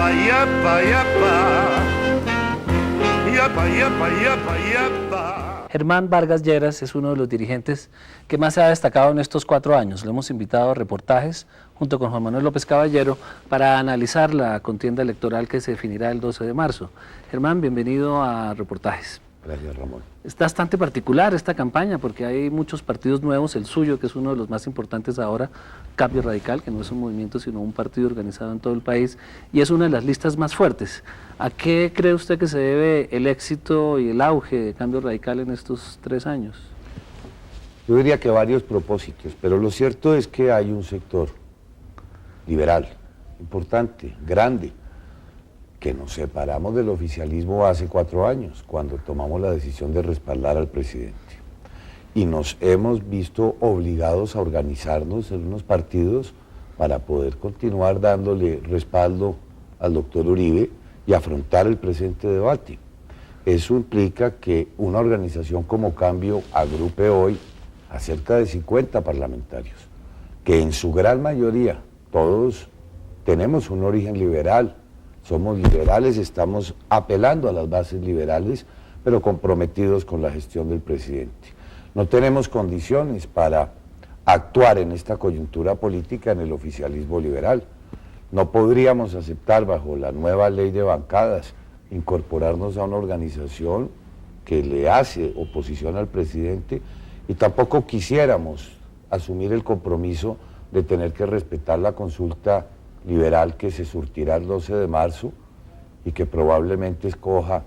yapa, yapa, yapa. Yapa, yapa, yapa, yapa. Germán Vargas Lleras es uno de los dirigentes que más se ha destacado en estos 4 años. Le hemos invitado a reportajes junto con Juan Manuel López Caballero para analizar la contienda electoral que se definirá el 12 de marzo. Germán, bienvenido a Reportajes. Gracias, Ramón. Es bastante particular esta campaña porque hay muchos partidos nuevos, el suyo, que es uno de los más importantes ahora, Cambio Radical, que no es un movimiento sino un partido organizado en todo el país, y es una de las listas más fuertes. ¿A qué cree usted que se debe el éxito y el auge de Cambio Radical en estos 3 años? Yo diría que varios propósitos, pero lo cierto es que hay un sector liberal, importante, grande, que nos separamos del oficialismo hace 4 años, cuando tomamos la decisión de respaldar al presidente. Y nos hemos visto obligados a organizarnos en unos partidos para poder continuar dándole respaldo al doctor Uribe y afrontar el presente debate. Eso implica que una organización como Cambio agrupe hoy a cerca de 50 parlamentarios, que en su gran mayoría todos tenemos un origen liberal. Somos liberales, estamos apelando a las bases liberales, pero comprometidos con la gestión del presidente. No tenemos condiciones para actuar en esta coyuntura política en el oficialismo liberal. No podríamos aceptar bajo la nueva ley de bancadas incorporarnos a una organización que le hace oposición al presidente y tampoco quisiéramos asumir el compromiso de tener que respetar la consulta liberal que se surtirá el 12 de marzo y que probablemente escoja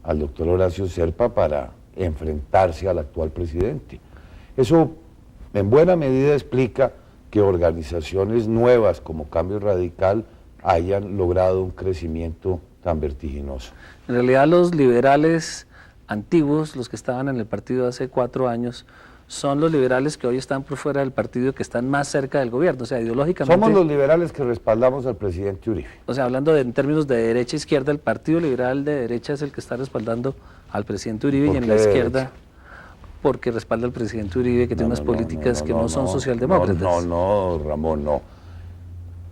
al doctor Horacio Serpa para enfrentarse al actual presidente. Eso en buena medida explica que organizaciones nuevas como Cambio Radical hayan logrado un crecimiento tan vertiginoso. En realidad los liberales antiguos, los que estaban en el partido hace 4 años, son los liberales que hoy están por fuera del partido, que están más cerca del gobierno, o sea, ideológicamente... Somos los liberales que respaldamos al presidente Uribe. O sea, hablando en términos de derecha e izquierda, el partido liberal de derecha es el que está respaldando al presidente Uribe, y en la izquierda, porque respalda al presidente Uribe, que tiene unas políticas que no son socialdemócratas. No, Ramón, no.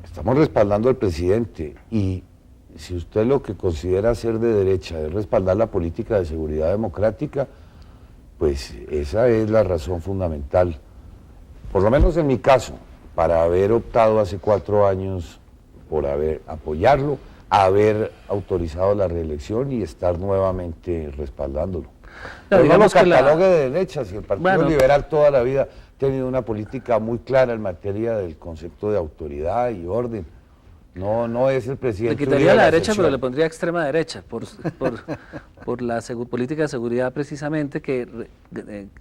Estamos respaldando al presidente, y si usted lo que considera ser de derecha es respaldar la política de seguridad democrática, pues esa es la razón fundamental, por lo menos en mi caso, para haber optado hace 4 años por apoyarlo, haber autorizado la reelección y estar nuevamente respaldándolo. Pero no lo catalogue de derecha, si el Partido Liberal toda la vida ha tenido una política muy clara en materia del concepto de autoridad y orden. No es el presidente. Le quitaría la derecha, pero le pondría extrema derecha, por la política de seguridad precisamente, que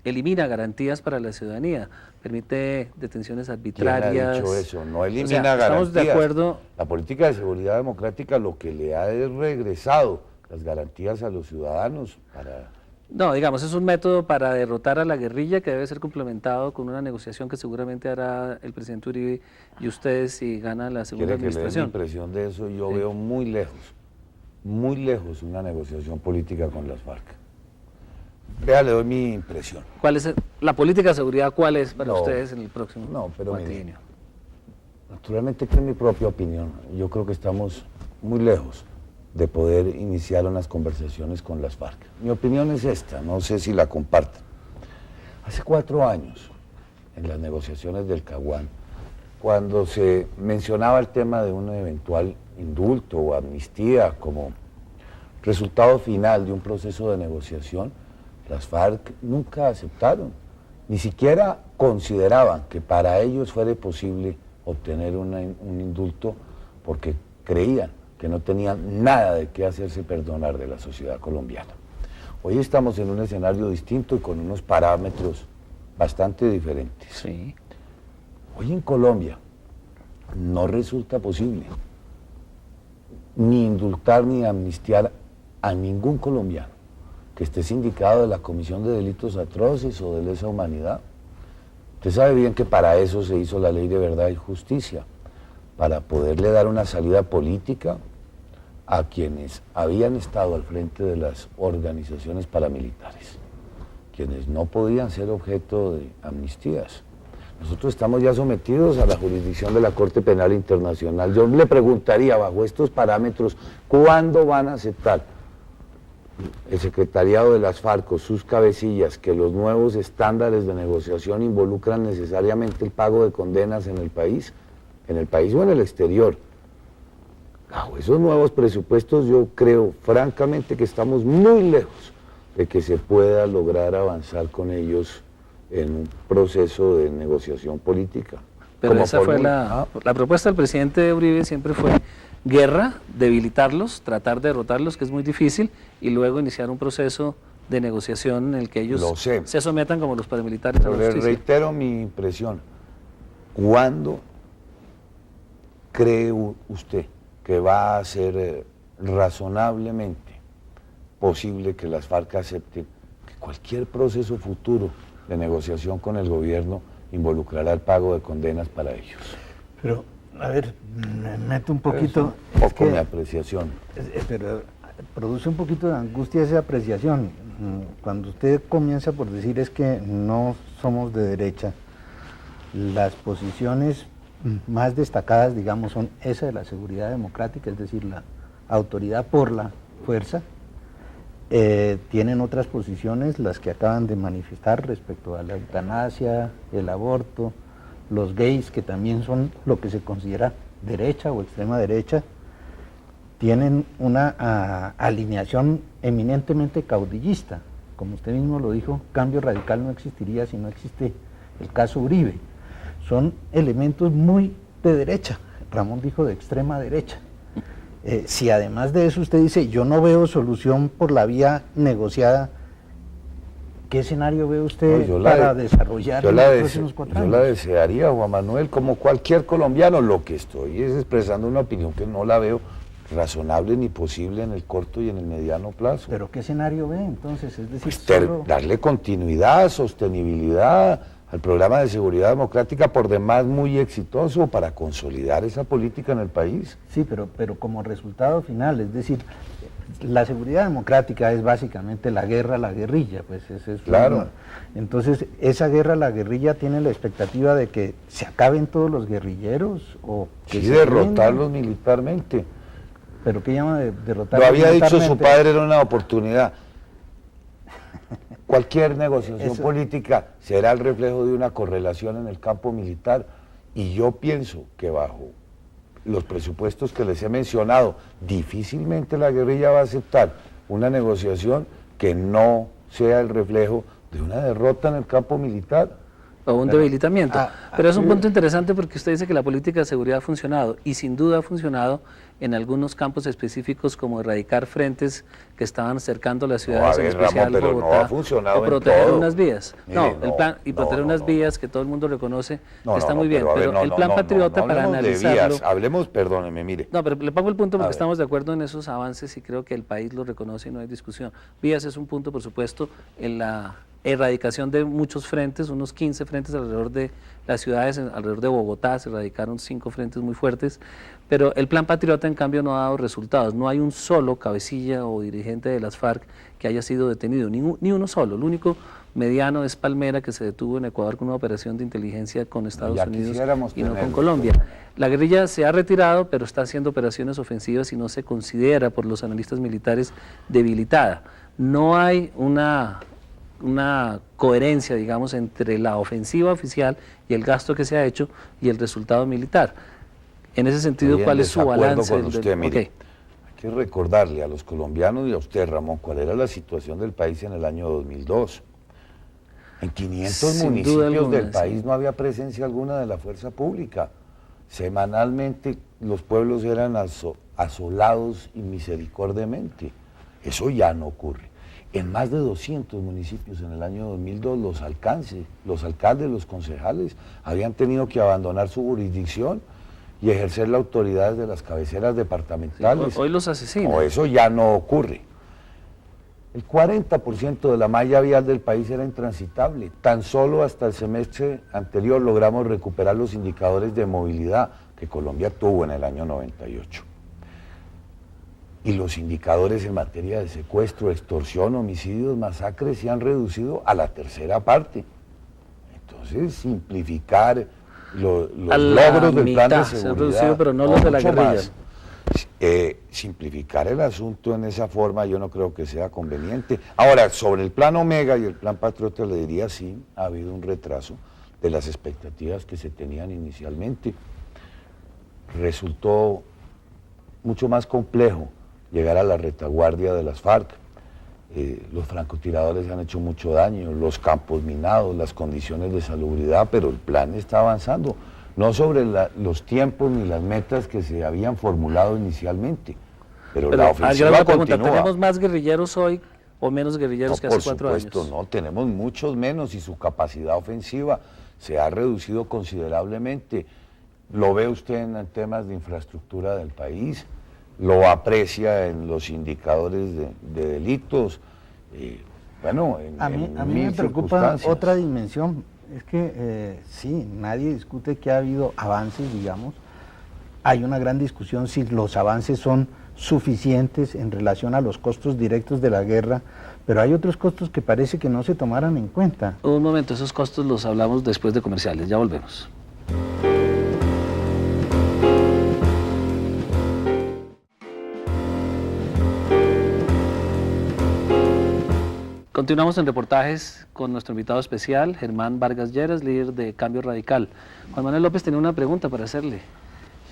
elimina garantías para la ciudadanía, permite detenciones arbitrarias. ¿Quién ha dicho eso? No elimina garantías. Estamos de acuerdo. La política de seguridad democrática lo que le ha es regresado las garantías a los ciudadanos para... No, digamos, es un método para derrotar a la guerrilla que debe ser complementado con una negociación que seguramente hará el presidente Uribe y ustedes si gana la segunda administración. Que le dé mi impresión de eso, yo veo muy lejos una negociación política con las FARC. Vea, le doy mi impresión. ¿Cuál es la política de seguridad? ¿Cuál es para ustedes en el próximo cuatrienio? Naturalmente que es mi propia opinión. Yo creo que estamos muy lejos de poder iniciar unas conversaciones con las FARC. Mi opinión es esta, no sé si la comparten. Hace 4 años, en las negociaciones del Caguán, cuando se mencionaba el tema de un eventual indulto o amnistía como resultado final de un proceso de negociación, las FARC nunca aceptaron, ni siquiera consideraban que para ellos fuera posible obtener un indulto porque creían que no tenían nada de qué hacerse perdonar de la sociedad colombiana. Hoy estamos en un escenario distinto y con unos parámetros bastante diferentes. Sí. Hoy en Colombia no resulta posible ni indultar ni amnistiar a ningún colombiano que esté sindicado de la Comisión de Delitos Atroces o de Lesa Humanidad. Usted sabe bien que para eso se hizo la Ley de Verdad y Justicia, para poderle dar una salida política a quienes habían estado al frente de las organizaciones paramilitares, quienes no podían ser objeto de amnistías. Nosotros estamos ya sometidos a la jurisdicción de la Corte Penal Internacional. Yo le preguntaría, bajo estos parámetros, ¿cuándo van a aceptar el secretariado de las FARC o sus cabecillas que los nuevos estándares de negociación involucran necesariamente el pago de condenas en el país o en el exterior? Bajo esos nuevos presupuestos yo creo francamente que estamos muy lejos de que se pueda lograr avanzar con ellos en un proceso de negociación política. Pero esa fue la propuesta del presidente Uribe, siempre fue guerra, debilitarlos, tratar de derrotarlos, que es muy difícil, y luego iniciar un proceso de negociación en el que ellos se sometan como los paramilitares a la justicia. Le reitero mi impresión. ¿Cuándo cree usted que va a ser razonablemente posible que las FARC acepten que cualquier proceso futuro de negociación con el gobierno involucrará el pago de condenas para ellos? Pero, a ver, me meto un poquito... Es mi apreciación. Pero produce un poquito de angustia esa apreciación. Cuando usted comienza por decir es que no somos de derecha, las posiciones más destacadas, digamos, son esa de la seguridad democrática, es decir, la autoridad por la fuerza. Tienen otras posiciones, las que acaban de manifestar respecto a la eutanasia, el aborto, los gays, que también son lo que se considera derecha o extrema derecha, tienen una alineación eminentemente caudillista. Como usted mismo lo dijo, cambio radical no existiría si no existe el caso Uribe. Son elementos muy de derecha, Ramón dijo de extrema derecha. Si además de eso usted dice, yo no veo solución por la vía negociada, ¿qué escenario ve usted para desarrollar en los próximos 4 años? Yo la desearía, Juan Manuel, como cualquier colombiano. Lo que estoy es expresando una opinión que no la veo razonable ni posible en el corto y en el mediano plazo. ¿Pero qué escenario ve entonces? Es decir, pues darle continuidad, sostenibilidad al programa de seguridad democrática, por demás muy exitoso, para consolidar esa política en el país. Sí, pero como resultado final, es decir, la seguridad democrática es básicamente la guerra a la guerrilla, pues ese es claro. Entonces, esa guerra a la guerrilla tiene la expectativa de que se acaben todos los guerrilleros o que sí, derrotarlos militarmente. ¿Pero qué llama de derrotarlos? Lo había dicho su padre, era una oportunidad. Cualquier negociación política será el reflejo de una correlación en el campo militar, y yo pienso que bajo los presupuestos que les he mencionado, difícilmente la guerrilla va a aceptar una negociación que no sea el reflejo de una derrota en el campo militar. O un debilitamiento. Pero es un punto interesante porque usted dice que la política de seguridad ha funcionado, y sin duda ha funcionado en algunos campos específicos, como erradicar frentes que estaban cercando las ciudades, en especial Ramón, Bogotá, no ha funcionado o proteger todo. unas vías. Mire, Proteger unas vías que todo el mundo reconoce está muy bien, pero el plan patriota para analizarlo... Hablemos, perdóneme, mire. No, pero le pongo el punto porque estamos de acuerdo en esos avances y creo que el país lo reconoce y no hay discusión. Vías es un punto, por supuesto, en la erradicación de muchos frentes, unos 15 frentes alrededor de las ciudades, alrededor de Bogotá se erradicaron 5 frentes muy fuertes, pero el plan patriota en cambio no ha dado resultados. No hay un solo cabecilla o dirigente de las FARC que haya sido detenido, ni uno solo. El único mediano es Palmera, que se detuvo en Ecuador con una operación de inteligencia con Estados Unidos y no con Colombia. La guerrilla se ha retirado, pero está haciendo operaciones ofensivas y no se considera por los analistas militares debilitada. No hay una coherencia, digamos, entre la ofensiva oficial y el gasto que se ha hecho y el resultado militar. En ese sentido, ¿cuál es su balance? Con usted, mire, hay que recordarle a los colombianos y a usted, Ramón, cuál era la situación del país en el año 2002. En 500 municipios del país no había presencia alguna de la fuerza pública. Semanalmente los pueblos eran asolados inmisericordiamente. Eso ya no ocurre. En más de 200 municipios en el año 2002 los alcaldes, los concejales habían tenido que abandonar su jurisdicción y ejercer la autoridad de las cabeceras departamentales. Sí, hoy los asesinan. No, eso ya no ocurre. El 40% de la malla vial del país era intransitable. Tan solo hasta el semestre anterior logramos recuperar los indicadores de movilidad que Colombia tuvo en el año 98. Y los indicadores en materia de secuestro, extorsión, homicidios, masacres se han reducido a la tercera parte. entonces simplificar los A la logros del plan de mitad se han seguridad. reducido, pero no los de la mucho guerrilla. más. Simplificar el asunto en esa forma yo no creo que sea conveniente. Ahora, sobre el plan Omega y el plan Patriota le diría sí, ha habido un retraso de las expectativas que se tenían inicialmente. Resultó mucho más complejo llegar a la retaguardia de las FARC. Los francotiradores han hecho mucho daño, los campos minados, las condiciones de salubridad, pero el plan está avanzando, no sobre los tiempos ni las metas que se habían formulado inicialmente, pero la ofensiva una pregunta, continúa. ¿tenemos más guerrilleros hoy o menos guerrilleros que hace 4 años? Por supuesto, no, tenemos muchos menos y su capacidad ofensiva se ha reducido considerablemente. Lo ve usted en temas de infraestructura del país, lo aprecia en los indicadores de delitos, bueno, A mí me preocupa otra dimensión, es que sí, nadie discute que ha habido avances, digamos, hay una gran discusión si los avances son suficientes en relación a los costos directos de la guerra, pero hay otros costos que parece que no se tomaran en cuenta. Un momento, esos costos los hablamos después de comerciales, ya volvemos. Continuamos en reportajes con nuestro invitado especial, Germán Vargas Lleras, líder de Cambio Radical. Juan Manuel López tenía una pregunta para hacerle.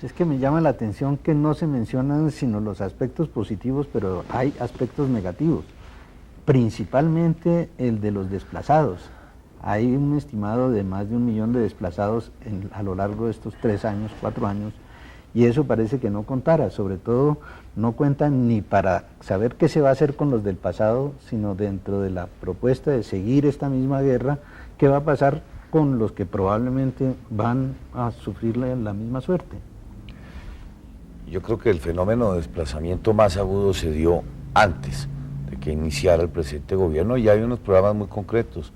Es que me llama la atención que no se mencionan sino los aspectos positivos, pero hay aspectos negativos, principalmente el de los desplazados. Hay un estimado de más de 1 millón de desplazados a lo largo de estos 3 años, 4 años, y eso parece que no contara, sobre todo no cuentan ni para saber qué se va a hacer con los del pasado, sino dentro de la propuesta de seguir esta misma guerra, qué va a pasar con los que probablemente van a sufrir la misma suerte. Yo creo que el fenómeno de desplazamiento más agudo se dio antes de que iniciara el presente gobierno y hay unos programas muy concretos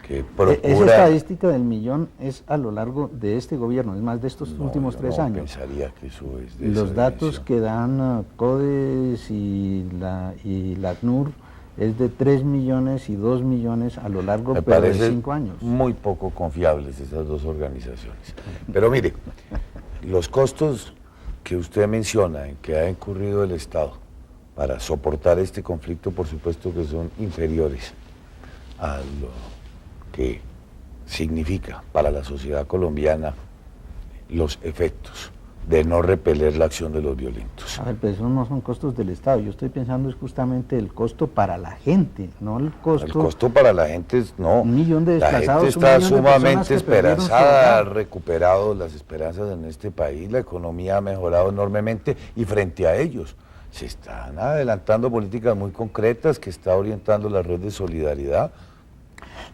que procuran... Esa estadística del 1 millón es a lo largo de este gobierno, es más de estos últimos 3 años. Pensaría que eso es de Los esa datos dimensión. que dan CODES y la ACNUR es de 3 millones y 2 millones a lo largo Me pero de parece 5 años. muy poco confiables esas dos organizaciones. Pero mire, los costos que usted menciona en que ha incurrido el Estado para soportar este conflicto, por supuesto que son inferiores a lo que significa para la sociedad colombiana los efectos de no repeler la acción de los violentos. A ver, pero esos no son costos del Estado, yo estoy pensando es justamente el costo para la gente, no el costo... El costo para la gente es, no, 1 millón de la desplazados, gente 1 está millón de personas sumamente que perdieron su esperanzada, ha hogar. recuperado las esperanzas en este país, la economía ha mejorado enormemente y frente a ellos se están adelantando políticas muy concretas que está orientando la red de solidaridad.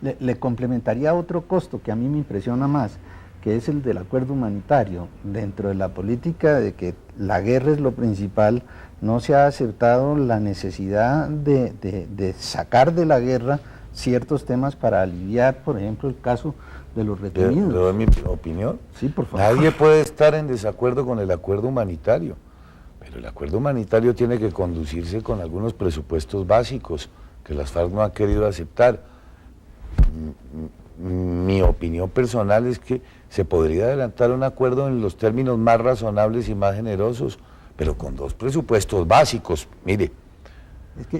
Le complementaría otro costo que a mí me impresiona más, que es el del acuerdo humanitario. Dentro de la política de que la guerra es lo principal, no se ha aceptado la necesidad de sacar de la guerra ciertos temas para aliviar, por ejemplo, el caso de los ¿Le retenidos. doy mi opinión? Sí, por favor. Nadie puede estar en desacuerdo con el acuerdo humanitario, pero el acuerdo humanitario tiene que conducirse con algunos presupuestos básicos que las FARC no han querido aceptar. Mi opinión personal es que se podría adelantar un acuerdo en los términos más razonables y más generosos, pero con 2 presupuestos básicos. Mire,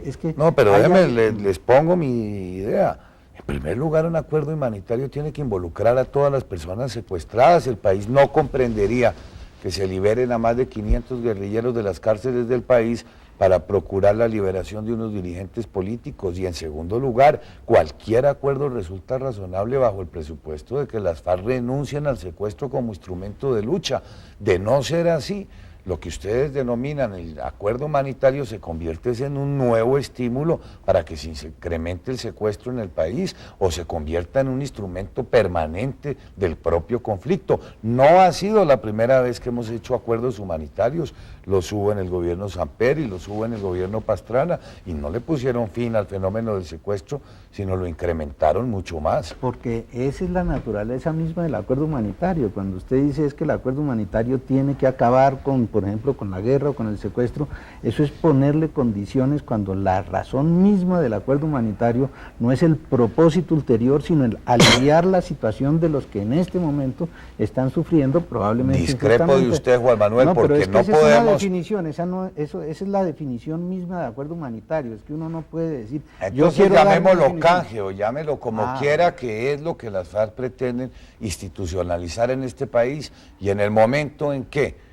Es que no, pero hay déjenme, algo- les pongo mi idea. En primer lugar, un acuerdo humanitario tiene que involucrar a todas las personas secuestradas. El país no comprendería que se liberen a más de 500 guerrilleros de las cárceles del país para procurar la liberación de unos dirigentes políticos. Y en segundo lugar, cualquier acuerdo resulta razonable bajo el presupuesto de que las FARC renuncien al secuestro como instrumento de lucha. De no ser así, lo que ustedes denominan el acuerdo humanitario se convierte en un nuevo estímulo para que se incremente el secuestro en el país o se convierta en un instrumento permanente del propio conflicto. No ha sido la primera vez que hemos hecho acuerdos humanitarios, los hubo en el gobierno Samper y los hubo en el gobierno Pastrana y no le pusieron fin al fenómeno del secuestro, sino lo incrementaron mucho más. Porque esa es la naturaleza misma del acuerdo humanitario. Cuando usted dice es que el acuerdo humanitario tiene que acabar con por ejemplo, con la guerra o con el secuestro, eso es ponerle condiciones cuando la razón misma del acuerdo humanitario no es el propósito ulterior, sino el aliviar la situación de los que en este momento están sufriendo probablemente. Discrepo de usted, Juan Manuel, porque pero es que no esa es una podemos... definición, esa es la definición misma de acuerdo humanitario, es que uno no puede decir... Entonces llamémoslo canje o llámelo como quiera, que es lo que las FARC pretenden institucionalizar en este país, y en el momento en que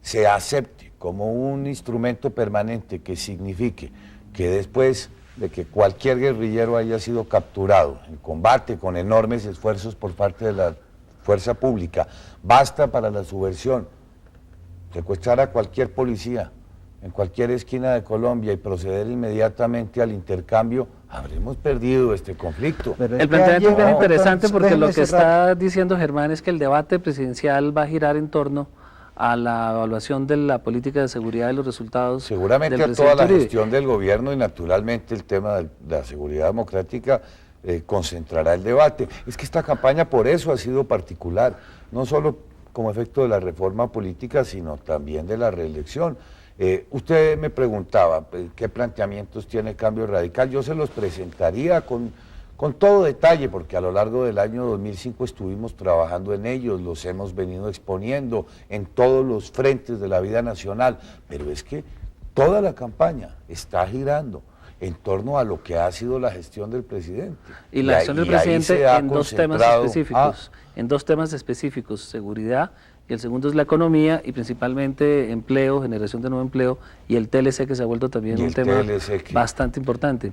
se acepte como un instrumento permanente que signifique que después de que cualquier guerrillero haya sido capturado en combate con enormes esfuerzos por parte de la fuerza pública, basta para la subversión secuestrar a cualquier policía en cualquier esquina de Colombia y proceder inmediatamente al intercambio, habremos perdido este conflicto. El planteamiento es bien interesante porque lo que está diciendo Germán es que el debate presidencial va a girar en torno a la evaluación de la política de seguridad y los resultados. Seguramente a toda la gestión del gobierno, y naturalmente el tema de la seguridad democrática concentrará el debate. Es que esta campaña por eso ha sido particular, no solo como efecto de la reforma política, sino también de la reelección. Usted me preguntaba qué planteamientos tiene Cambio Radical. Yo se los presentaría con todo detalle, porque a lo largo del año 2005 estuvimos trabajando en ellos, los hemos venido exponiendo en todos los frentes de la vida nacional, pero es que toda la campaña está girando en torno a lo que ha sido la gestión del presidente. Y la gestión del presidente en dos temas específicos, seguridad, y el segundo es la economía y principalmente empleo, generación de nuevo empleo, y el TLC, que se ha vuelto también un tema bastante importante.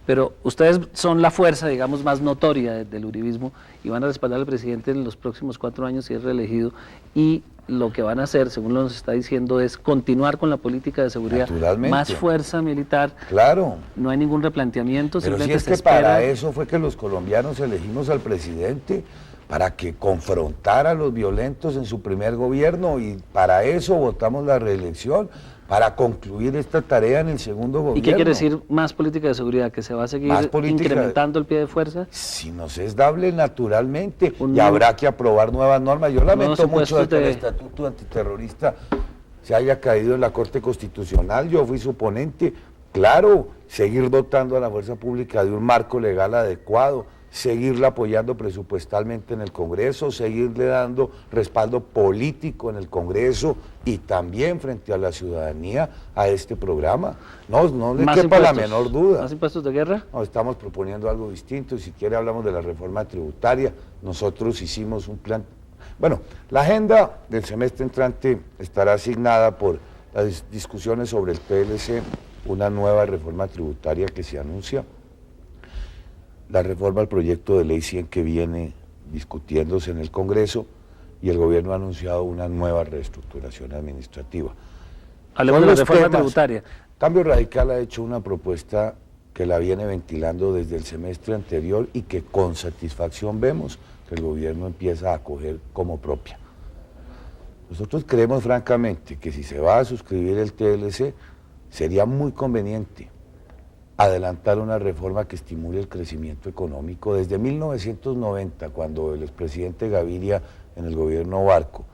Pero ustedes son la fuerza, digamos, más notoria del uribismo y van a respaldar al presidente en los próximos 4 años si es reelegido, y lo que van a hacer, según nos está diciendo, es continuar con la política de seguridad, más fuerza militar. Claro. No hay ningún replanteamiento. Pero si es que para eso fue que los colombianos elegimos al presidente, para que confrontara a los violentos en su primer gobierno, y para eso votamos la reelección, para concluir esta tarea en el segundo gobierno. ¿Y qué quiere decir más política de seguridad? ¿Que se va a seguir incrementando el pie de fuerza? Si nos es dable naturalmente, y habrá que aprobar nuevas normas. Yo lamento mucho de que el estatuto antiterrorista se haya caído en la Corte Constitucional, yo fui su ponente. Claro, seguir dotando a la fuerza pública de un marco legal adecuado, seguirla apoyando presupuestalmente en el Congreso, seguirle dando respaldo político en el Congreso y también frente a la ciudadanía a este programa. No le quepa la menor duda. ¿Más impuestos de guerra? No, estamos proponiendo algo distinto, y si quiere hablamos de la reforma tributaria. Nosotros hicimos un plan. Bueno, la agenda del semestre entrante estará asignada por las discusiones sobre el TLC, una nueva reforma tributaria que se anuncia, la reforma al proyecto de ley 100 que viene discutiéndose en el Congreso, y el gobierno ha anunciado una nueva reestructuración administrativa. Hablemos de la reforma tributaria. Cambio Radical ha hecho una propuesta que la viene ventilando desde el semestre anterior y que con satisfacción vemos que el gobierno empieza a acoger como propia. Nosotros creemos francamente que si se va a suscribir el TLC, sería muy conveniente adelantar una reforma que estimule el crecimiento económico. Desde 1990, cuando el expresidente Gaviria en el gobierno Barco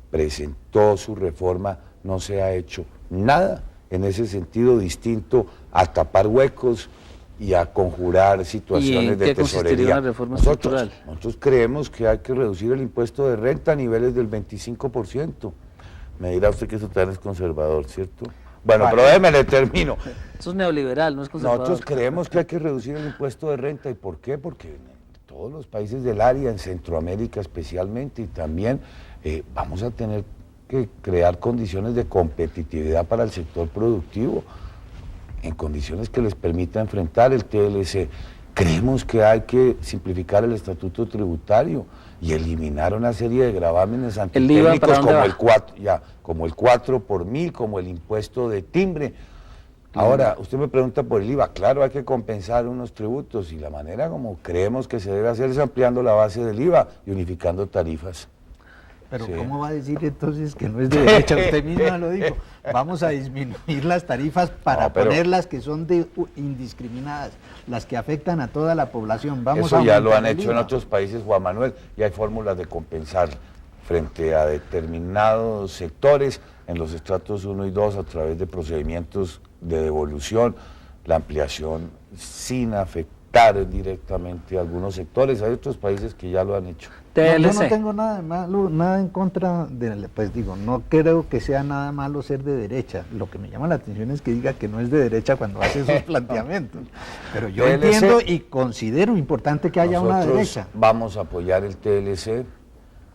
presentó su reforma, no se ha hecho nada en ese sentido, distinto a tapar huecos y a conjurar situaciones de tesorería. Nosotros creemos que hay que reducir el impuesto de renta a niveles del 25%. Me dirá usted que eso también es conservador, ¿cierto? Bueno, pero déjeme le termino. Eso es neoliberal, no es conservador. Nosotros creemos que hay que reducir el impuesto de renta. ¿Y por qué? Porque en todos los países del área, en Centroamérica especialmente, y también vamos a tener que crear condiciones de competitividad para el sector productivo, en condiciones que les permita enfrentar el TLC. Creemos que hay que simplificar el estatuto tributario y eliminar una serie de gravámenes antitécnicos como el 4 por 1000, como el impuesto de timbre. Ahora, usted me pregunta por el IVA. Claro, hay que compensar unos tributos, y la manera como creemos que se debe hacer es ampliando la base del IVA y unificando tarifas. Pero sí. ¿Cómo va a decir entonces que no es de derecha? Usted misma lo dijo. Vamos a disminuir las tarifas para poner las que son indiscriminadas, las que afectan a toda la población. Vamos eso ya lo han hecho en otros países, Juan Manuel, y hay fórmulas de compensar. frente a determinados sectores en los estratos 1 y 2 a través de procedimientos de devolución, la ampliación sin afectar directamente a algunos sectores. Hay otros países que ya lo han hecho. No, yo no tengo nada de malo, nada en contra pues digo, no creo que sea nada malo ser de derecha. Lo que me llama la atención es que diga que no es de derecha cuando hace esos planteamientos. Pero yo entiendo y considero importante que haya una derecha. Vamos a apoyar el TLC,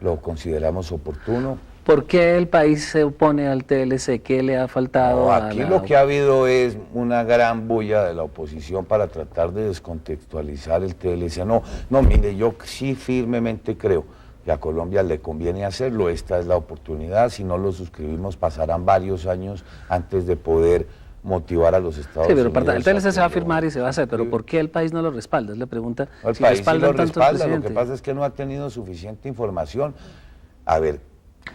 lo consideramos oportuno. ¿Por qué el país se opone al TLC? ¿Qué le ha faltado? Aquí lo que ha habido es una gran bulla de la oposición para tratar de descontextualizar el TLC. No, mire, yo sí firmemente creo que a Colombia le conviene hacerlo. Esta es la oportunidad. Si no lo suscribimos, pasarán varios años antes de poder motivar a los Estados Unidos. Sí, pero el TLC se va a firmar y se va a hacer, pero ¿por qué el país no lo respalda? Es la pregunta. El país sí lo respalda, lo que pasa es que no ha tenido suficiente información. A ver,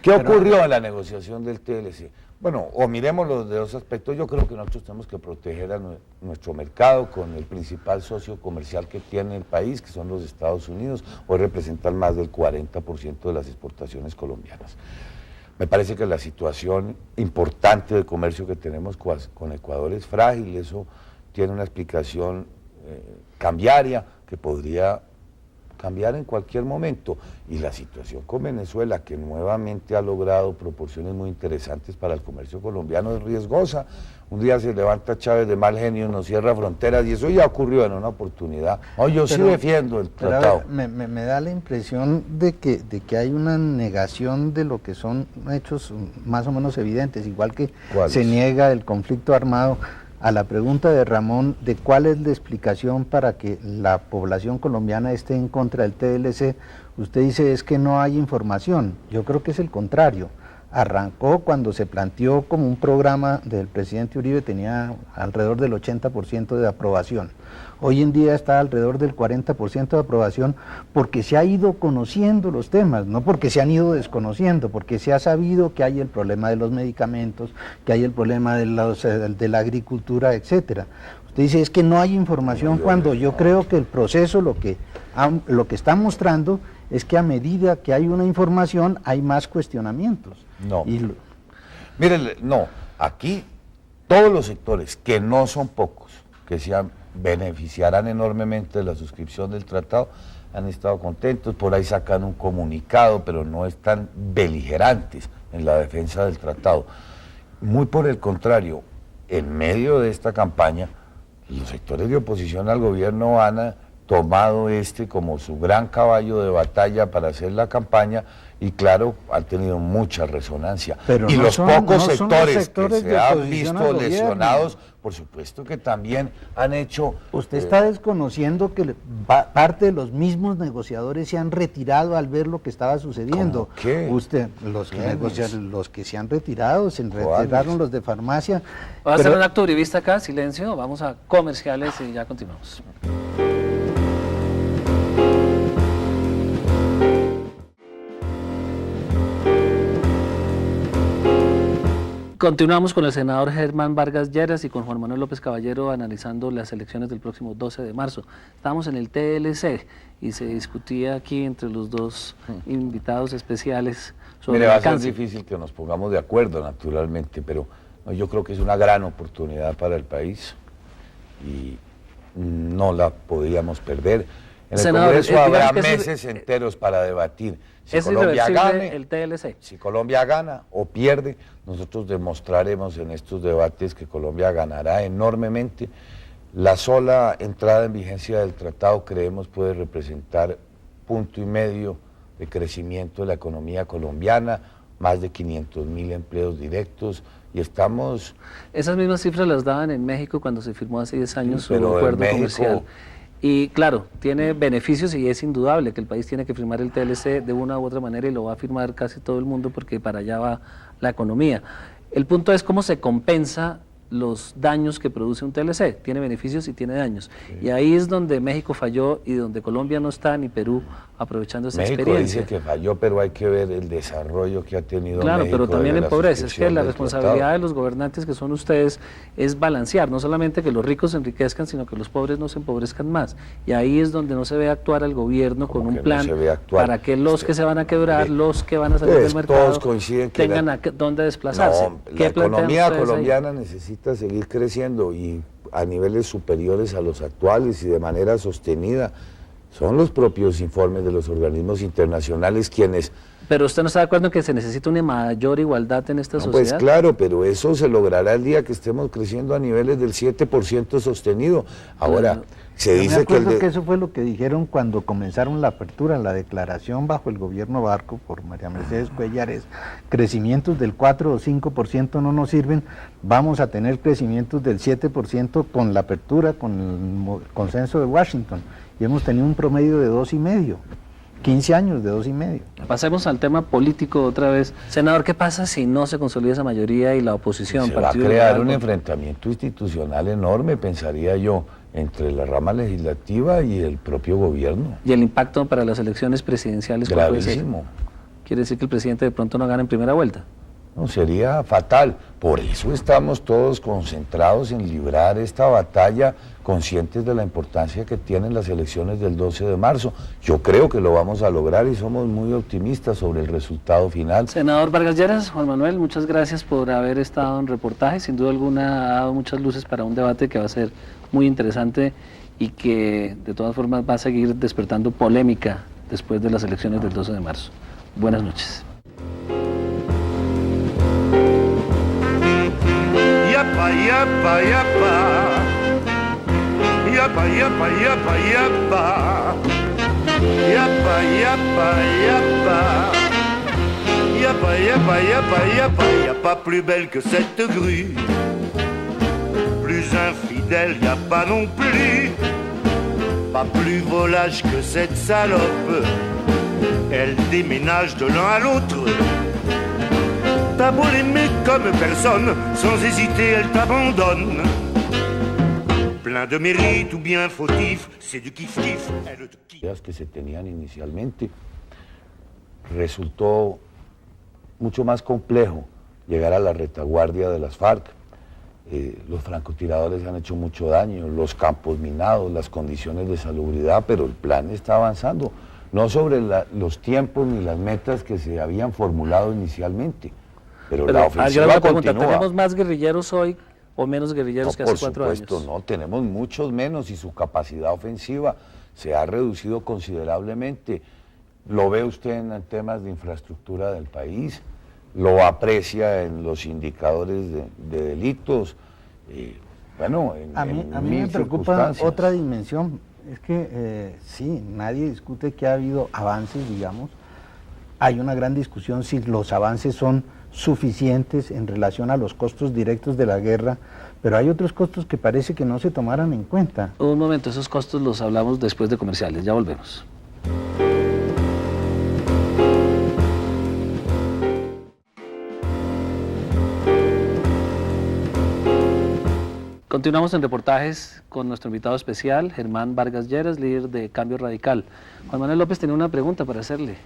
¿qué ocurrió en la negociación del TLC? Bueno, o miremoslo de dos aspectos. Yo creo que nosotros tenemos que proteger a nuestro mercado con el principal socio comercial que tiene el país, que son los Estados Unidos. Hoy representan más del 40% de las exportaciones colombianas. Me parece que la situación importante de comercio que tenemos con Ecuador es frágil. Eso tiene una explicación cambiaria que podría cambiar en cualquier momento, y la situación con Venezuela, que nuevamente ha logrado proporciones muy interesantes para el comercio colombiano, es riesgosa. Un día se levanta Chávez de mal genio, nos cierra fronteras, y eso ya ocurrió en una oportunidad. Yo sí defiendo el tratado. Me da la impresión de que hay una negación de lo que son hechos más o menos evidentes, igual que se niega el conflicto armado. A la pregunta de Ramón de cuál es la explicación para que la población colombiana esté en contra del TLC, usted dice es que no hay información. Yo creo que es el contrario. Arrancó cuando se planteó como un programa del presidente Uribe, tenía alrededor del 80% de aprobación. Hoy en día está alrededor del 40% de aprobación porque se ha ido conociendo los temas, no porque se han ido desconociendo, porque se ha sabido que hay el problema de los medicamentos, que hay el problema de la agricultura, etcétera. Usted dice es que no hay información cuando yo creo que el proceso lo que está mostrando es que a medida que hay una información hay más cuestionamientos. Miren, aquí todos los sectores, que no son pocos, que se beneficiarán enormemente de la suscripción del tratado, han estado contentos, por ahí sacan un comunicado, pero no están beligerantes en la defensa del tratado. Muy por el contrario, en medio de esta campaña, los sectores de oposición al gobierno han tomado como su gran caballo de batalla para hacer la campaña, y claro, han tenido mucha resonancia. Pero y no los pocos sectores que se han visto lesionados, por supuesto que también han hecho... Usted está desconociendo que parte de los mismos negociadores se han retirado al ver lo que estaba sucediendo. ¿Cómo qué? Los que se han retirado, se retiraron los de farmacia. Vamos a hacer un acto uribista acá, silencio, vamos a comerciales y ya continuamos. Continuamos con el senador Germán Vargas Lleras y con Juan Manuel López Caballero analizando las elecciones del próximo 12 de marzo. Estamos en el TLC y se discutía aquí entre los dos invitados especiales sobre va a ser difícil que nos pongamos de acuerdo, naturalmente, pero yo creo que es una gran oportunidad para el país y no la podríamos perder. En el Congreso habrá meses enteros para debatir. Si Colombia gane, el TLC. Si Colombia gana o pierde, nosotros demostraremos en estos debates que Colombia ganará enormemente. La sola entrada en vigencia del tratado, creemos, puede representar 1,5 puntos de crecimiento de la economía colombiana, más de 500.000 empleos directos, y estamos... Esas mismas cifras las daban en México cuando se firmó hace 10 años su acuerdo comercial. Y claro, tiene beneficios y es indudable que el país tiene que firmar el TLC de una u otra manera y lo va a firmar casi todo el mundo porque para allá va la economía. El punto es cómo se compensa los daños que produce un TLC. Tiene beneficios y tiene daños. Sí. Y ahí es donde México falló y donde Colombia no está, ni Perú aprovechando esa México experiencia. dice que falló, pero hay que ver el desarrollo que ha tenido Claro, México pero también desde la empobrece. Es que suscripción la del responsabilidad tratado. de los gobernantes que son ustedes es balancear, no solamente que los ricos se enriquezcan, sino que los pobres no se empobrezcan más. Y ahí es donde no se ve actuar al gobierno con Como un que no plan se ve actuar. para que los que se van a quebrar, los que van a salir Pues, del mercado, todos coinciden que tengan dónde desplazarse. No, ¿Qué la plantean economía ustedes ahí? colombiana necesita seguir creciendo y a niveles superiores a los actuales y de manera sostenida. Son los propios informes de los organismos internacionales quienes... Pero usted no está de acuerdo en que se necesita una mayor igualdad en esta No, sociedad. pues claro, pero eso se logrará el día que estemos creciendo a niveles del 7% sostenido. Ahora, Claro. se Yo me dice que acuerdo que eso fue lo que dijeron cuando comenzaron la apertura, la declaración bajo el gobierno Barco por María Mercedes Cuéllares, crecimientos del 4 o 5% no nos sirven, vamos a tener crecimientos del 7% con la apertura, con el consenso de Washington, y hemos tenido un promedio de 2,5, 15 años de 2,5. Pasemos al tema político otra vez. Senador, ¿qué pasa si no se consolida esa mayoría y la oposición? se va a Partido crear Liberal, un ¿no? enfrentamiento institucional enorme, pensaría yo, entre la rama legislativa y el propio gobierno. ¿Y el impacto para las elecciones presidenciales cuál puede ser? Gravísimo. ¿Quiere decir que el presidente de pronto no gana en primera vuelta? No, sería fatal. Por eso estamos todos concentrados en librar esta batalla, conscientes de la importancia que tienen las elecciones del 12 de marzo. Yo creo que lo vamos a lograr y somos muy optimistas sobre el resultado final. Senador Vargas Lleras, Juan Manuel, muchas gracias por haber estado en reportaje. Sin duda alguna ha dado muchas luces para un debate que va a ser muy interesante y que de todas formas va a seguir despertando polémica después de las elecciones del 12 de marzo. Buenas noches. Yapa, yapa, yapa. Yapa, yapa, yapa, yapa. Yapa, yapa, yapa. Yapa, yapa, yapa, yapa. Y a pas plus belle que cette grue. Plus infidèle, y a pas non plus. Pas plus volage que cette salope. Elle déménage de l'un à l'autre. T'as beau l'aimer comme personne, sans hésiter elle t'abandonne. Plein de mérite ou bien fautif, c'est du kiff-kiff, elle te kiffe. Que se tenían inicialmente, resultó mucho más complejo llegar a la retaguardia de las FARC. Los francotiradores han hecho mucho daño, los campos minados, las condiciones de salubridad, pero el plan está avanzando, no sobre los tiempos ni las metas que se habían formulado inicialmente, pero la ofensiva una pregunta, continúa. ¿tenemos más guerrilleros hoy o menos guerrilleros que hace 4 años? Por supuesto, no, tenemos muchos menos y su capacidad ofensiva se ha reducido considerablemente. Lo ve usted en temas de infraestructura del país, lo aprecia en los indicadores de delitos, bueno, A mí me preocupa otra dimensión, es que sí, nadie discute que ha habido avances, digamos, hay una gran discusión si los avances son suficientes en relación a los costos directos de la guerra, pero hay otros costos que parece que no se tomaran en cuenta. Un momento, esos costos los hablamos después de comerciales, ya volvemos. Continuamos en reportajes con nuestro invitado especial, Germán Vargas Lleras, líder de Cambio Radical. Juan Manuel López tenía una pregunta para hacerle.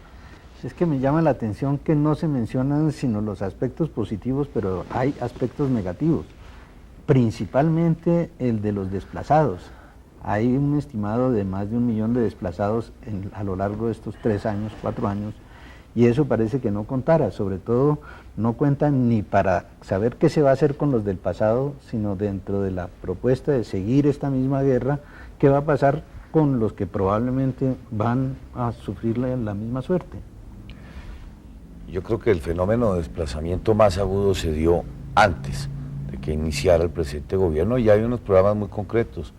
Es que me llama la atención que no se mencionan sino los aspectos positivos, pero hay aspectos negativos, principalmente el de los desplazados. Hay un estimado de más de 1 millón de desplazados a lo largo de estos 3 años, 4 años, y eso parece que no contara, sobre todo no cuentan ni para saber qué se va a hacer con los del pasado, sino dentro de la propuesta de seguir esta misma guerra, qué va a pasar con los que probablemente van a sufrir la misma suerte. Yo creo que el fenómeno de desplazamiento más agudo se dio antes de que iniciara el presente gobierno y hay unos programas muy concretos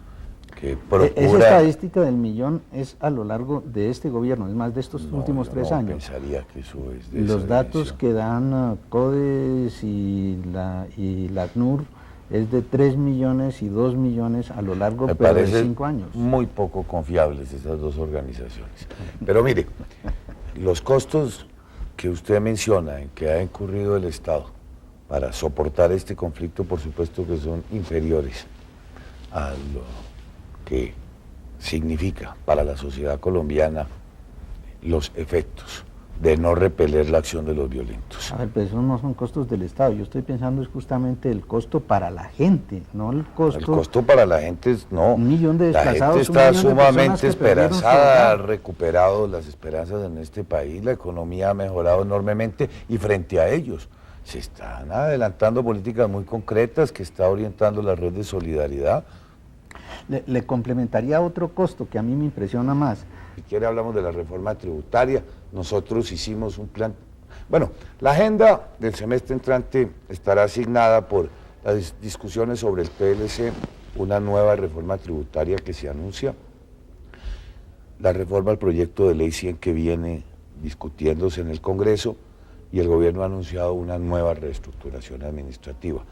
que procuran... Esa estadística del 1 millón es a lo largo de este gobierno, es más de estos últimos 3 años. Pensaría que eso es de Los esa datos dimensión. que dan CODES y la ACNUR es de 3 millones y 2 millones a lo largo Me pero de parece 5 años. muy poco confiables esas dos organizaciones. Pero mire, los costos que usted menciona en que ha incurrido el Estado para soportar este conflicto, por supuesto que son inferiores a lo que significa para la sociedad colombiana los efectos de no repeler la acción de los violentos. A ver, pero esos no son costos del Estado. Yo estoy pensando es justamente el costo para la gente, no el costo... El costo para la gente es, no. 1 millón de La desplazados, gente está 1 millón de personas sumamente que perdieron su esperanzada, ha hogar. recuperado las esperanzas en este país, la economía ha mejorado enormemente y frente a ellos se están adelantando políticas muy concretas que está orientando la red de solidaridad. Le complementaría otro costo que a mí me impresiona más. Si quiere hablamos de la reforma tributaria. Nosotros hicimos un plan. Bueno, la agenda del semestre entrante estará asignada por las discusiones sobre el TLC, una nueva reforma tributaria que se anuncia, la reforma al proyecto de ley 100 que viene discutiéndose en el Congreso y el gobierno ha anunciado una nueva reestructuración administrativa.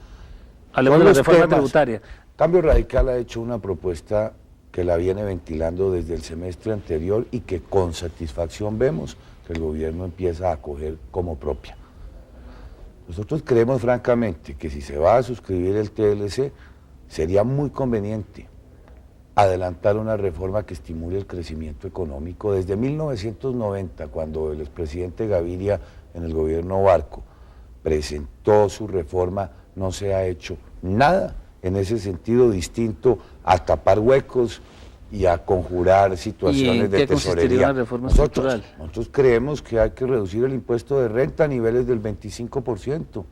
Hablemos de la reforma tributaria. Cambio Radical ha hecho una propuesta que la viene ventilando desde el semestre anterior y que con satisfacción vemos que el gobierno empieza a acoger como propia. Nosotros creemos francamente que si se va a suscribir el TLC, sería muy conveniente adelantar una reforma que estimule el crecimiento económico. Desde 1990, cuando el expresidente Gaviria en el gobierno Barco presentó su reforma, no se ha hecho nada en ese sentido distinto a tapar huecos y a conjurar situaciones de tesorería. La reforma estructural? Nosotros creemos que hay que reducir el impuesto de renta a niveles del 25%.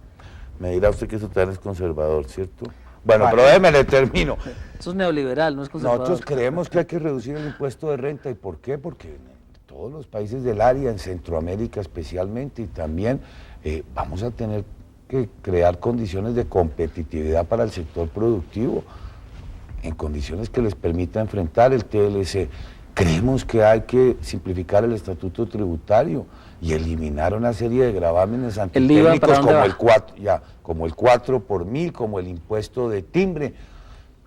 Me dirá usted que eso también es conservador, ¿cierto? Bueno, pero déjeme le termino. Eso es neoliberal, no es conservador. Nosotros creemos que hay que reducir el impuesto de renta. ¿Y por qué? Porque en todos los países del área, en Centroamérica especialmente, y también vamos a tener que crear condiciones de competitividad para el sector productivo, en condiciones que les permita enfrentar el TLC. Creemos que hay que simplificar el estatuto tributario y eliminar una serie de gravámenes antitécnicos como el 4 por mil, como el impuesto de timbre.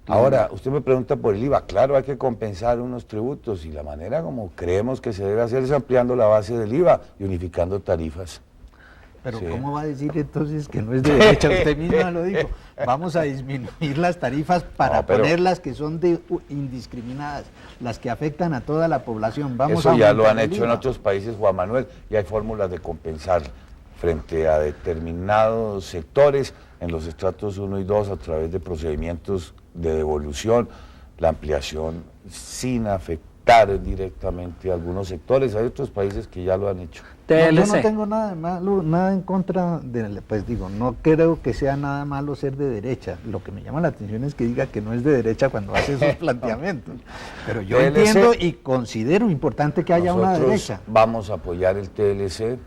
Ahora, usted me pregunta por el IVA. Claro, hay que compensar unos tributos y la manera como creemos que se debe hacer es ampliando la base del IVA y unificando tarifas. Pero Sí. ¿cómo va a decir entonces que no es de derecha? Usted misma lo dijo. Vamos a disminuir las tarifas para poner las que son indiscriminadas, las que afectan a toda la población. Vamos Eso ya lo han aumentar el hecho en IVA. otros países, Juan Manuel, y hay fórmulas de compensar frente a determinados sectores en los estratos 1 y 2 a través de procedimientos de devolución, la ampliación sin afectar directamente a algunos sectores. Hay otros países que ya lo han hecho. No, yo no tengo nada de malo, nada en contra pues digo, no creo que sea nada malo ser de derecha. Lo que me llama la atención es que diga que no es de derecha cuando hace esos planteamientos. Pero yo TLC, entiendo y considero importante que haya una derecha. Vamos a apoyar el TLC,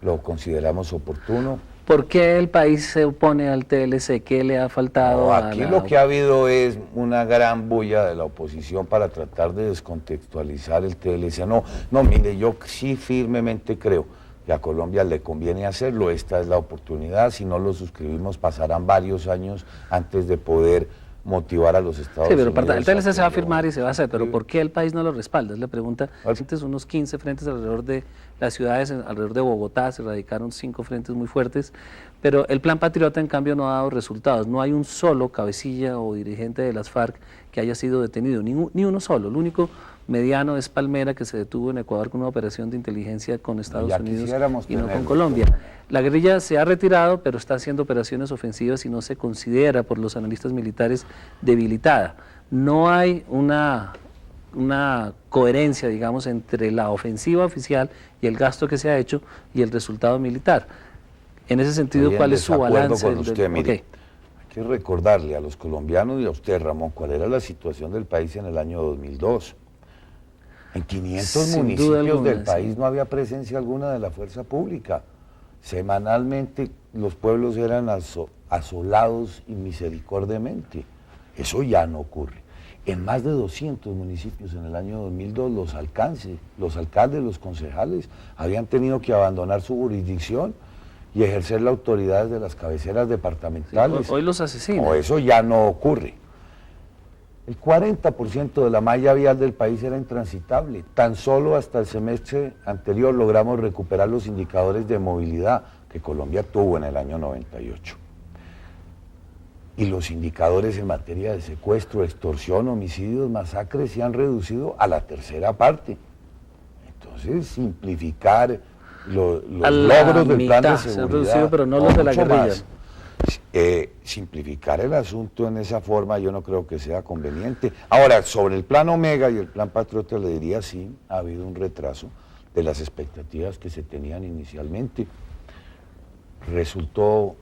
lo consideramos oportuno. ¿Por qué el país se opone al TLC? ¿Qué le ha faltado? Aquí lo que ha habido es una gran bulla de la oposición para tratar de descontextualizar el TLC. No, mire, yo sí firmemente creo que a Colombia le conviene hacerlo. Esta es la oportunidad. Si no lo suscribimos, pasarán varios años antes de poder motivar a los Estados Unidos. Sí, pero el TLC se va a firmar y se va a hacer, pero ¿por qué el país no lo respalda? Es la pregunta. Antes unos 15 frentes alrededor de las ciudades, alrededor de Bogotá, se radicaron 5 frentes muy fuertes, pero el Plan Patriota en cambio no ha dado resultados. No hay un solo cabecilla o dirigente de las FARC que haya sido detenido, ni uno solo. El único mediano es Palmera, que se detuvo en Ecuador con una operación de inteligencia con Estados Unidos y no con Colombia. La guerrilla se ha retirado, pero está haciendo operaciones ofensivas y no se considera por los analistas militares debilitada. No hay una coherencia, digamos, entre la ofensiva oficial y el gasto que se ha hecho y el resultado militar. En ese sentido, ¿cuál es su balance? Con usted, mire, hay que recordarle a los colombianos y a usted, Ramón, cuál era la situación del país en el año 2002. En 500 municipios del país no había presencia alguna de la fuerza pública. Semanalmente los pueblos eran asolados inmisericordiamente. Eso ya no ocurre. En más de 200 municipios en el año 2002 los alcaldes, los concejales habían tenido que abandonar su jurisdicción y ejercer la autoridad desde las cabeceras departamentales. Sí, hoy los asesinan. No, eso ya no ocurre. El 40% de la malla vial del país era intransitable. Tan solo hasta el semestre anterior logramos recuperar los indicadores de movilidad que Colombia tuvo en el año 98. Y los indicadores en materia de secuestro, extorsión, homicidios, masacres se han reducido a la tercera parte. Entonces, simplificar los A la logros del plan de mitad se han seguridad. reducido, pero no los de la mucho guerrilla. más. Simplificar el asunto en esa forma yo no creo que sea conveniente. Ahora, sobre el plan Omega y el plan Patriota le diría sí, ha habido un retraso de las expectativas que se tenían inicialmente. Resultó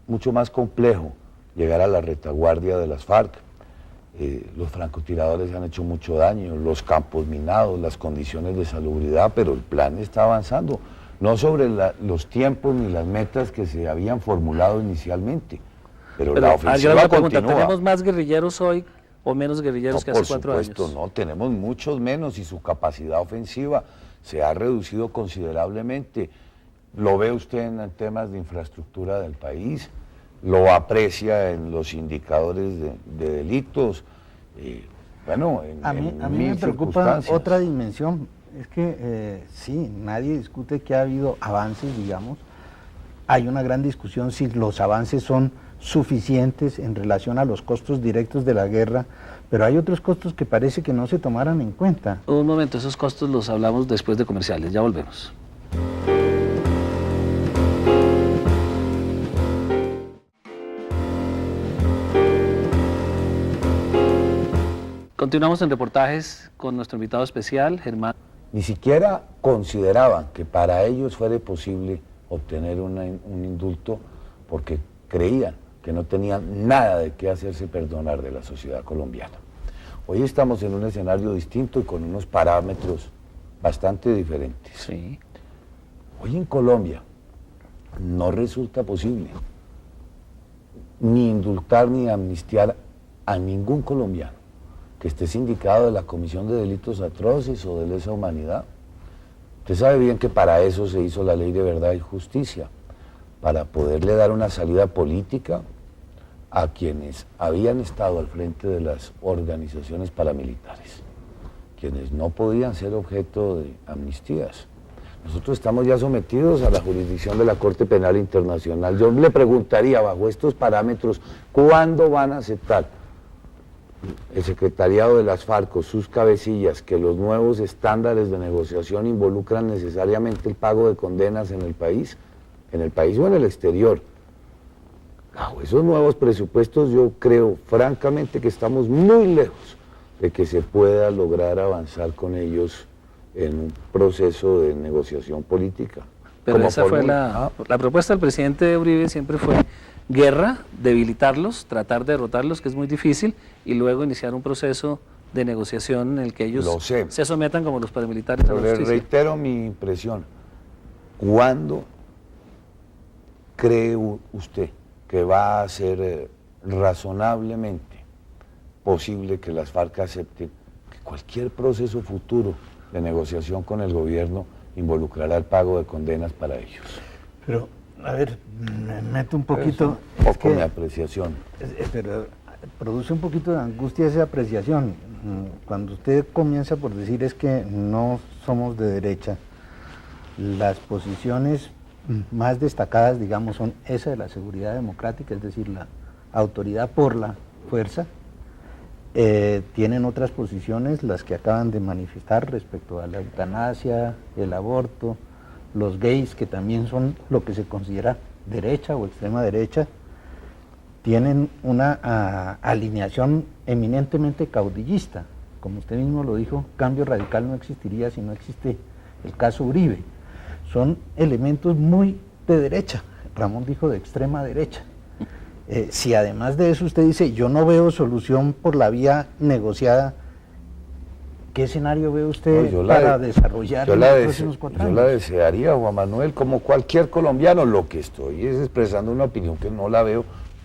mucho más complejo llegar a la retaguardia de las FARC. Los francotiradores han hecho mucho daño, los campos minados, las condiciones de salubridad, pero el plan está avanzando, no sobre los tiempos ni las metas que se habían formulado inicialmente, pero la ofensiva la pregunta, continúa. ¿tenemos más guerrilleros hoy o menos guerrilleros que hace 4 años? Por supuesto, no, tenemos muchos menos y su capacidad ofensiva se ha reducido considerablemente. Lo ve usted en temas de infraestructura del país, lo aprecia en los indicadores de delitos, bueno, A mí me preocupa otra dimensión, es que sí, nadie discute que ha habido avances, digamos, hay una gran discusión si los avances son suficientes en relación a los costos directos de la guerra, pero hay otros costos que parece que no se tomaran en cuenta. Un momento, esos costos los hablamos después de comerciales, ya volvemos. Continuamos en reportajes con nuestro invitado especial, Germán. Ni siquiera consideraban que para ellos fuera posible obtener un indulto porque creían que no tenían nada de qué hacerse perdonar de la sociedad colombiana. Hoy estamos en un escenario distinto y con unos parámetros bastante diferentes. Sí. Hoy en Colombia no resulta posible ni indultar ni amnistiar a ningún colombiano que esté sindicado de la Comisión de Delitos Atroces o de Lesa Humanidad. Usted sabe bien que para eso se hizo la Ley de Verdad y Justicia, para poderle dar una salida política a quienes habían estado al frente de las organizaciones paramilitares, quienes no podían ser objeto de amnistías. Nosotros estamos ya sometidos a la jurisdicción de la Corte Penal Internacional. Yo le preguntaría, bajo estos parámetros, ¿cuándo van a aceptar el secretariado de las FARC o sus cabecillas que los nuevos estándares de negociación involucran necesariamente el pago de condenas en el país o en el exterior? Bajo esos nuevos presupuestos yo creo francamente que estamos muy lejos de que se pueda lograr avanzar con ellos en un proceso de negociación política. Pero esa fue la propuesta del presidente Uribe, siempre fue guerra, debilitarlos, tratar de derrotarlos, que es muy difícil, y luego iniciar un proceso de negociación en el que ellos se sometan como los paramilitares a la justicia. Le reitero mi impresión. ¿Cuándo cree usted que va a ser razonablemente posible que las FARC acepten que cualquier proceso futuro de negociación con el gobierno involucrará el pago de condenas para ellos? Pero, a ver, me meto un poquito... Un poco mi apreciación. Pero produce un poquito de angustia esa apreciación. Cuando usted comienza por decir es que no somos de derecha, las posiciones más destacadas, digamos, son esa de la seguridad democrática, es decir, la autoridad por la fuerza. Tienen otras posiciones, las que acaban de manifestar respecto a la eutanasia, el aborto, los gays, que también son lo que se considera derecha o extrema derecha, tienen una alineación eminentemente caudillista. Como usted mismo lo dijo, cambio radical no existiría si no existe el caso Uribe. Son elementos muy de derecha. Ramón dijo de extrema derecha. Si además de eso usted dice, yo no veo solución por la vía negociada, ¿qué escenario ve usted para desarrollar en los próximos 4 años? Yo la desearía, Juan Manuel, como cualquier colombiano. Lo que estoy es expresando una opinión que no la veo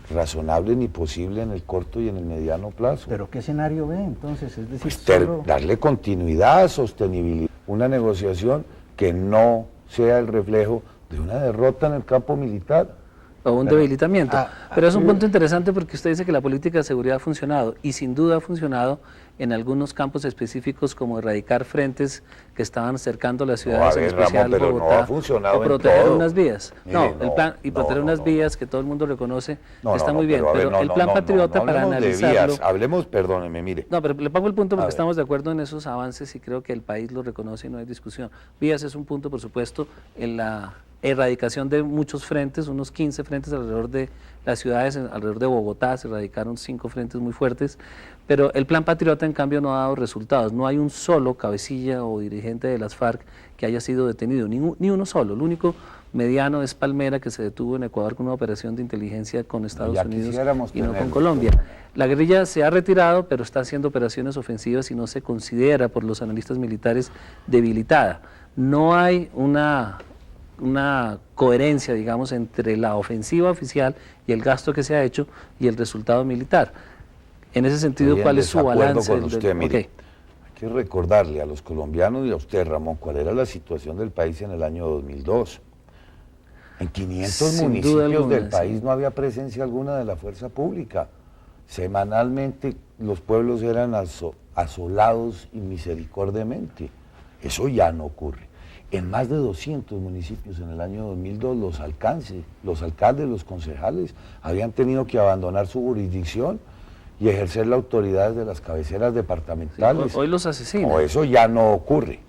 razonable ni posible en el corto y en el mediano plazo. ¿Pero qué escenario ve entonces? Es decir, pues darle continuidad, sostenibilidad, una negociación que no sea el reflejo de una derrota en el campo militar, o un debilitamiento. Pero es un punto interesante porque usted dice que la política de seguridad ha funcionado, y sin duda ha funcionado en algunos campos específicos, como erradicar frentes que estaban cercando las ciudades, en especial Ramón, pero Bogotá, no ha funcionado o proteger en todo. unas vías. Mire, el plan, y proteger unas vías que todo el mundo reconoce, está muy bien, a ver, pero el plan Patriota, para analizarlo... Hablemos, perdóneme, mire. No, pero le pongo el punto porque estamos de acuerdo en esos avances y creo que el país lo reconoce y no hay discusión. Vías es un punto, por supuesto, en la erradicación de muchos frentes, unos 15 frentes alrededor de las ciudades, alrededor de Bogotá se erradicaron 5 frentes muy fuertes, pero el plan Patriota en cambio no ha dado resultados. No hay un solo cabecilla o dirigente de las FARC que haya sido detenido, ni uno solo. El único mediano es Palmera, que se detuvo en Ecuador con una operación de inteligencia con Estados Unidos y no con Colombia. La guerrilla se ha retirado, pero está haciendo operaciones ofensivas y no se considera por los analistas militares debilitada. No hay una coherencia, digamos, entre la ofensiva oficial y el gasto que se ha hecho y el resultado militar. En ese sentido, ¿cuál es su balance? Con usted, mire, hay que recordarle a los colombianos y a usted, Ramón, cuál era la situación del país en el año 2002. En 500 municipios del país no había presencia alguna de la fuerza pública. Semanalmente los pueblos eran asolados inmisericordiamente. Eso ya no ocurre. En más de 200 municipios en el año 2002 los alcaldes, los concejales habían tenido que abandonar su jurisdicción y ejercer la autoridad de las cabeceras departamentales. Sí, hoy los asesinan. No, eso ya no ocurre.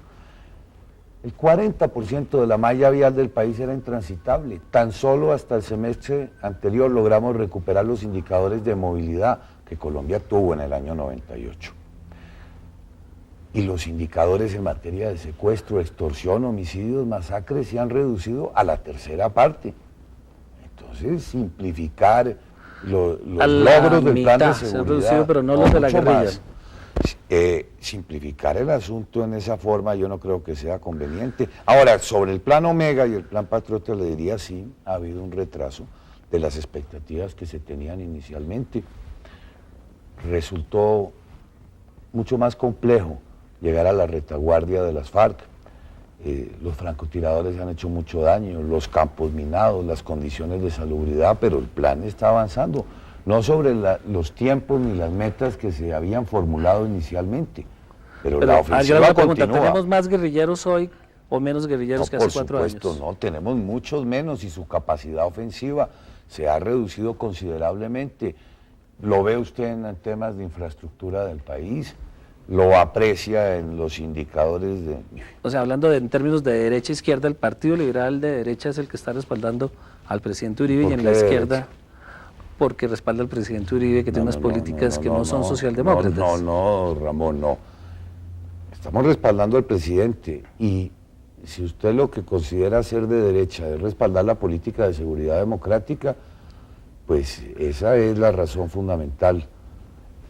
El 40% de la malla vial del país era intransitable. Tan solo hasta el semestre anterior logramos recuperar los indicadores de movilidad que Colombia tuvo en el año 98. Y los indicadores en materia de secuestro, extorsión, homicidios, masacres se han reducido a la tercera parte. Entonces, simplificar los logros del plan de seguridad. Se han reducido, pero no los de la guerrilla. Simplificar el asunto en esa forma yo no creo que sea conveniente. Ahora, sobre el plan Omega y el plan Patriota le diría sí, ha habido un retraso de las expectativas que se tenían inicialmente. Resultó mucho más complejo llegar a la retaguardia de las FARC. Los francotiradores han hecho mucho daño, los campos minados, las condiciones de salubridad, pero el plan está avanzando, no sobre los tiempos ni las metas que se habían formulado inicialmente, pero la ofensiva continúa. ¿Tenemos más guerrilleros hoy o menos guerrilleros que hace 4 años? Por supuesto, no, tenemos muchos menos y su capacidad ofensiva se ha reducido considerablemente. Lo ve usted en temas de infraestructura del país, lo aprecia en los indicadores de... O sea, hablando en términos de derecha e izquierda, el Partido Liberal de derecha es el que está respaldando al presidente Uribe, y en la izquierda, porque respalda al presidente Uribe, que tiene unas políticas que no son socialdemócratas. No, Ramón, no. Estamos respaldando al presidente, y si usted lo que considera ser de derecha es respaldar la política de seguridad democrática, pues esa es la razón fundamental,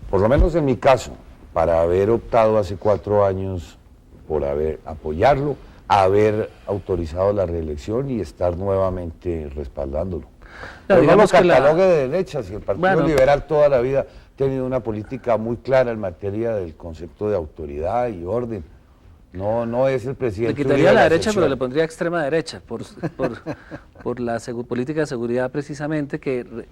por lo menos en mi caso, para haber optado hace 4 años por apoyarlo, haber autorizado la reelección y estar nuevamente respaldándolo. Pero no lo catalogue de derecha, si el Partido Liberal toda la vida ha tenido una política muy clara en materia del concepto de autoridad y orden. No es el presidente. Le quitaría la derecha, pero le pondría extrema derecha, por la política de seguridad precisamente, que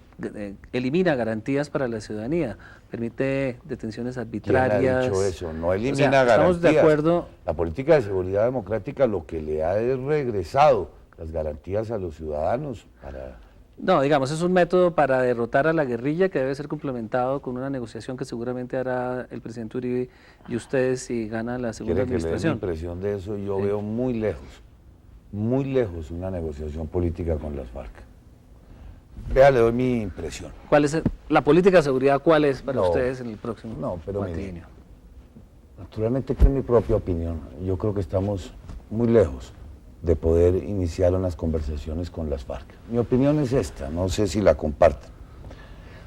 elimina garantías para la ciudadanía, permite detenciones arbitrarias. ¿Quién ha dicho eso? No elimina garantías. Estamos de acuerdo. La política de seguridad democrática lo que le ha regresado las garantías a los ciudadanos para... No, digamos, es un método para derrotar a la guerrilla que debe ser complementado con una negociación que seguramente hará el presidente Uribe y ustedes si gana la segunda administración. Que le dé la impresión de eso, yo veo muy lejos una negociación política con las FARC. Vea, le doy mi impresión. ¿Cuál es la política de seguridad? ¿Cuál es para ustedes en el próximo cuatrienio? Naturalmente que es mi propia opinión. Yo creo que estamos muy lejos de poder iniciar unas conversaciones con las FARC. Mi opinión es esta, no sé si la comparten.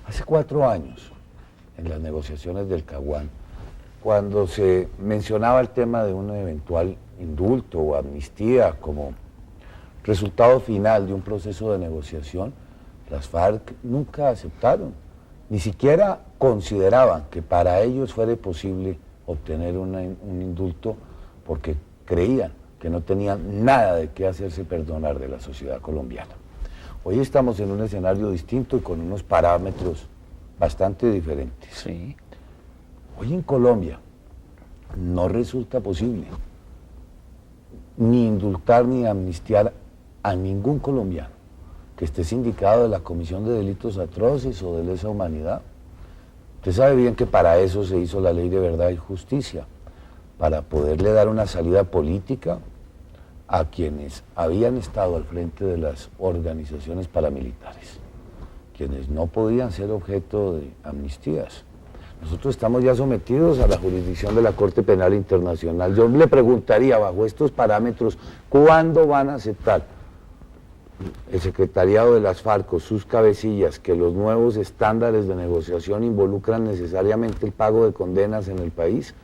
Hace 4 años, en las negociaciones del Caguán, cuando se mencionaba el tema de un eventual indulto o amnistía como resultado final de un proceso de negociación, las FARC nunca aceptaron, ni siquiera consideraban que para ellos fuera posible obtener un indulto porque creían que no tenían nada de qué hacerse perdonar de la sociedad colombiana. Hoy estamos en un escenario distinto y con unos parámetros bastante diferentes. Sí. Hoy en Colombia no resulta posible ni indultar ni amnistiar a ningún colombiano que esté sindicado de la Comisión de Delitos Atroces o de Lesa Humanidad. Usted sabe bien que para eso se hizo la Ley de Verdad y Justicia, para poderle dar una salida política a quienes habían estado al frente de las organizaciones paramilitares, quienes no podían ser objeto de amnistías. Nosotros estamos ya sometidos a la jurisdicción de la Corte Penal Internacional. Yo le preguntaría, bajo estos parámetros, ¿cuándo van a aceptar el secretariado de las FARC o sus cabecillas que los nuevos estándares de negociación involucran necesariamente el pago de condenas en el país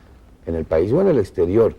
o en el exterior?